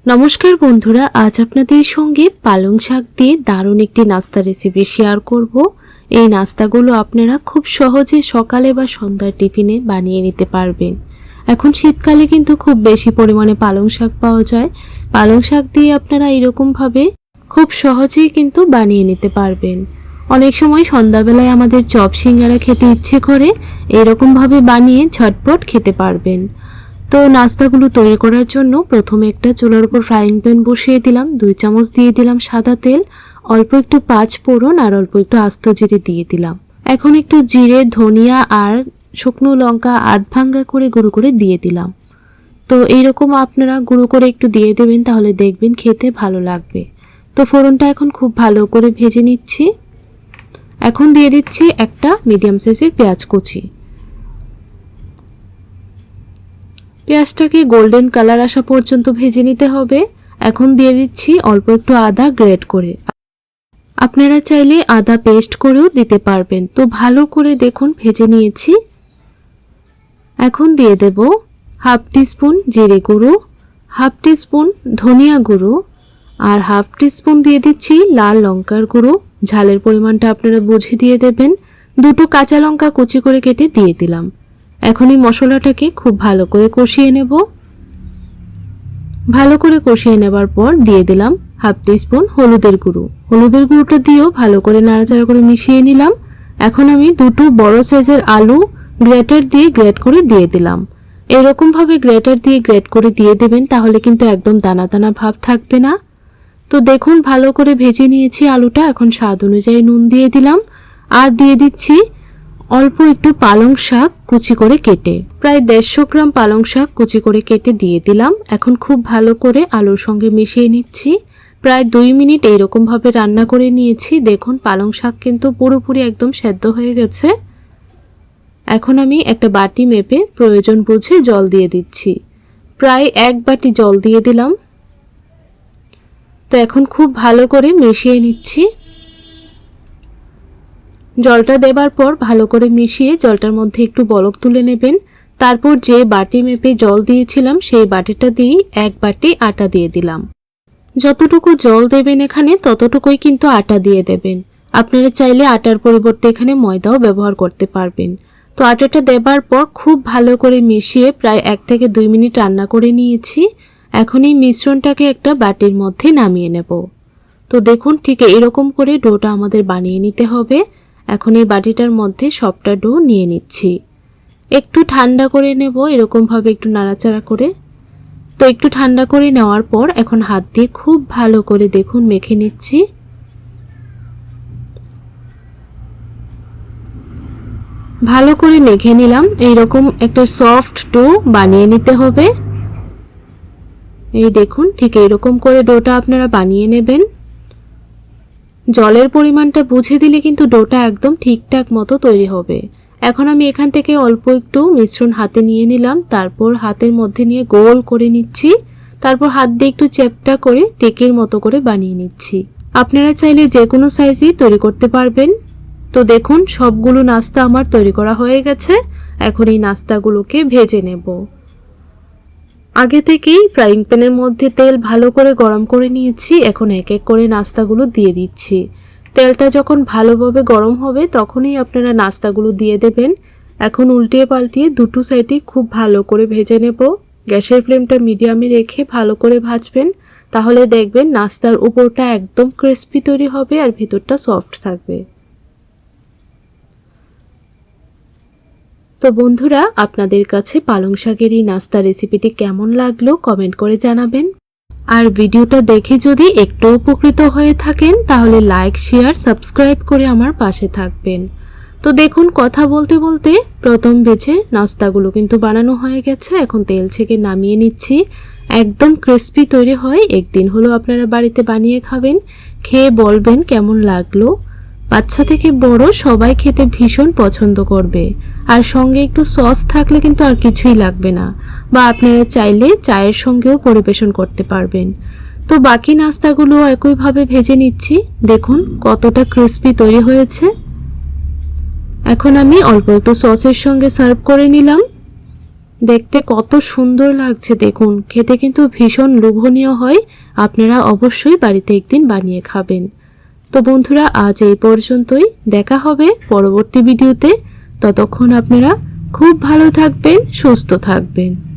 নমস্কার বন্ধুরা, আজ আপনাদের সঙ্গে পালং শাক দিয়ে দারুণ একটি নাস্তা রেসিপি শেয়ার করব। এই নাস্তাগুলো আপনারা খুব সহজে সকালে বা সন্ধ্যার টিফিনে বানিয়ে নিতে পারবেন। এখন শীতকালে কিন্তু খুব বেশি পরিমাণে পালং শাক পাওয়া যায়। পালং শাক দিয়ে আপনারা এরকমভাবে খুব সহজেই কিন্তু বানিয়ে নিতে পারবেন। অনেক সময় সন্ধ্যাবেলায় আমাদের চপ সিঙ্গারা খেতে ইচ্ছে করে, এরকমভাবে বানিয়ে ঝটপট খেতে পারবেন। তো নাস্তাগুলো তৈরি করার জন্য প্রথমে একটা চুলার উপর ফ্রাইং প্যান বসিয়ে দিলাম। 2 চামচ দিয়ে দিলাম সাদা তেল, অল্প একটু 5 ফোড়ন আর অল্প একটু আস্ত জিরে দিয়ে দিলাম। এখন একটু জিরে, ধনিয়া আর শুকনো লঙ্কা আধ ভাঙ্গা করে গুঁড়ো করে দিয়ে দিলাম। তো এইরকম আপনারা গুঁড়ো করে একটু দিয়ে দেবেন, তাহলে দেখবেন খেতে ভালো লাগবে। তো ফোড়নটা এখন খুব ভালো করে ভেজে নিচ্ছি। এখন দিয়ে দিচ্ছি একটা মিডিয়াম সাইজের পেঁয়াজ কুচি। পেঁয়াজটাকে গোল্ডেন কালার আসা পর্যন্ত ভেজে নিতে হবে। এখন দিয়ে দিচ্ছি অল্প একটু আদা গ্রেট করে। আপনারা চাইলে আদা পেস্ট করেও দিতে পারবেন। তো ভালো করে দেখুন ভেজে নিয়েছি। এখন দিয়ে দেব হাফ টিস্পুন জিরে গুঁড়ো, হাফ টিস্পুন ধনিয়া গুঁড়ো আর হাফ টিস্পুন দিয়ে দিচ্ছি লাল লঙ্কার গুঁড়ো। ঝালের পরিমাণটা আপনারা বুঝে দিয়ে দেবেন। 2টো কাঁচা লঙ্কা কুচি করে কেটে দিয়ে দিলাম। এখন এই মশলাটাকে খুব ভালো করে কষিয়ে নেব। ভালো করে কষিয়ে নেবার পর দিয়ে দিলাম হাফ টিস্পুন হলুদের গুঁড়ো। হলুদের গুঁড়োটা দিয়েও ভালো করে নাড়াচাড়া করে মিশিয়ে নিলাম। এখন আমি 2টো বড় সাইজের আলু গ্রেটার দিয়ে গ্রেট করে দিয়ে দিলাম। এরকম ভাবে গ্রেটার দিয়ে গ্রেট করে দিয়ে দেবেন, তাহলে কিন্তু একদম দানা দানা ভাব থাকবে না। তো দেখুন ভালো করে ভেজে নিয়েছি আলুটা। এখন স্বাদ অনুযায়ী নুন দিয়ে দিলাম আর দিয়ে দিচ্ছি অল্প একটু পালং শাক কুচি করে কেটে, প্রায় 150 গ্রাম পালং শাক কুচি করে কেটে দিয়ে দিলাম। এখন খুব ভালো করে আলুর সঙ্গে মিশিয়ে নিচ্ছি। প্রায় 2 মিনিট এইরকম ভাবে রান্না করে নিয়েছি। দেখুন পালং শাক কিন্তু পুরোপুরি একদম সেদ্ধ হয়ে গেছে। এখন আমি একটা বাটি মেপে প্রয়োজন বুঝে জল দিয়ে দিচ্ছি। প্রায় 1 বাটি জল দিয়ে দিলাম। তো এখন খুব ভালো করে মিশিয়ে নিচ্ছি। জলটা দেবার পর ভালো করে মিশিয়ে জলটার মধ্যে একটু বলক তুলে নেবেন। তারপর যে বাটি মেপে জল দিয়েছিলাম সেই বাটিটা দিয়ে 1 বাটি আটা দিয়ে দিলাম। যতটুকু জল দেবেন এখানে ততটুকুই কিন্তু আটা দিয়ে দেবেন। আপনারা চাইলে আটার পরিবর্তে এখানে ময়দাও ব্যবহার করতে পারবেন। তো আটাটা দেবার পর খুব ভালো করে মিশিয়ে প্রায় 1 থেকে 2 মিনিট রান্না করে নিয়েছি। এখন এই মিশ্রণটাকে একটা বাটির মধ্যে নামিয়ে নেব। তো দেখুন ঠিক এরকম করে ডোটা আমাদের বানিয়ে নিতে হবে। এখন এই বাটিটার মধ্যে সবটা ডো নিয়ে নিচ্ছি। একটু ঠান্ডা করে নেব, এরকম ভাবে একটু নাড়াচাড়া করে। তো একটু ঠান্ডা করে নেওয়ার পর এখন হাত দিয়ে খুব ভালো করে দেখুন মেখে নিচ্ছি। ভালো করে মেখে নিলাম। এইরকম একটা সফট ডো বানিয়ে নিতে হবে। এই দেখুন ঠিক এইরকম করে ডোটা আপনারা বানিয়ে নেবেন। জলের পরিমাণটা বুঝে দিলে কিন্তু ডোটা একদম ঠিকঠাক মতো তৈরি হবে। এখন আমি এখান থেকে অল্প একটু মিশ্রণ হাতে নিয়ে নিলাম। তারপর হাতের মধ্যে নিয়ে গোল করে নিচ্ছি। তারপর হাত দিয়ে একটু চ্যাপটা করে টেকের মতো করে বানিয়ে নিচ্ছি। আপনারা চাইলে যে কোনো সাইজেই তৈরি করতে পারবেন। তো দেখুন সবগুলো নাস্তা আমার তৈরি করা হয়ে গেছে। এখন এই নাস্তাগুলোকে ভেজে নেব। আগে থেকেই ফ্রাইং প্যানের মধ্যে তেল ভালো করে গরম করে নিয়েছি। এখন এক এক করে নাস্তাগুলো দিয়ে দিচ্ছি। তেলটা যখন ভালোভাবে গরম হবে তখনই আপনারা নাস্তাগুলো দিয়ে দেবেন। এখন উল্টিয়ে পাল্টিয়ে 2টো সাইডে খুব ভালো করে ভেজে নেব। গ্যাসের ফ্লেমটা মিডিয়ামে রেখে ভালো করে ভাজবেন, তাহলে দেখবেন নাস্তার উপরটা একদম ক্রিস্পি তৈরি হবে আর ভিতরটা সফট থাকবে। তো বন্ধুরা, আপনাদের কাছে পালং শাকের এই নাস্তা রেসিপিটি কেমন লাগলো কমেন্ট করে জানাবেন। আর ভিডিওটা দেখে যদি একটু উপকৃত হয়ে থাকেন তাহলে লাইক, শেয়ার, সাবস্ক্রাইব করে আমার পাশে থাকবেন। তো দেখুন কথা বলতে বলতে প্রথম বেচে নাস্তাগুলো কিন্তু বানানো হয়ে গেছে। এখন তেল ছেঁকে নামিয়ে নিচ্ছি। একদম ক্রিস্পি তৈরি হয়। একদিন হলো আপনারা বাড়িতে বানিয়ে খাবেন, খেয়ে বলবেন কেমন লাগলো। বাচ্চা থেকে বড় সবাই খেতে ভীষণ পছন্দ করবে। আর সঙ্গে একটু সস থাকলে কিন্তু আর কিছুই লাগবে না, বা আপনারা চাইলে চায়ের সঙ্গেও পরিবেশন করতে পারবেন। তো বাকি নাস্তাগুলো একইভাবে ভেজে নিচ্ছি। দেখুন কতটা ক্রিস্পি তৈরি হয়েছে। এখন আমি অল্প একটু সসের সঙ্গে সার্ভ করে নিলাম। দেখতে কত সুন্দর লাগছে দেখুন, খেতে কিন্তু ভীষণ লোভনীয় হয়। আপনারা অবশ্যই বাড়িতে একদিন বানিয়ে খাবেন। তো বন্ধুরা, আজ এই পর্যন্তই। দেখা হবে পরবর্তী ভিডিওতে। ততক্ষণ আপনারা খুব ভালো থাকবেন, সুস্থ থাকবেন।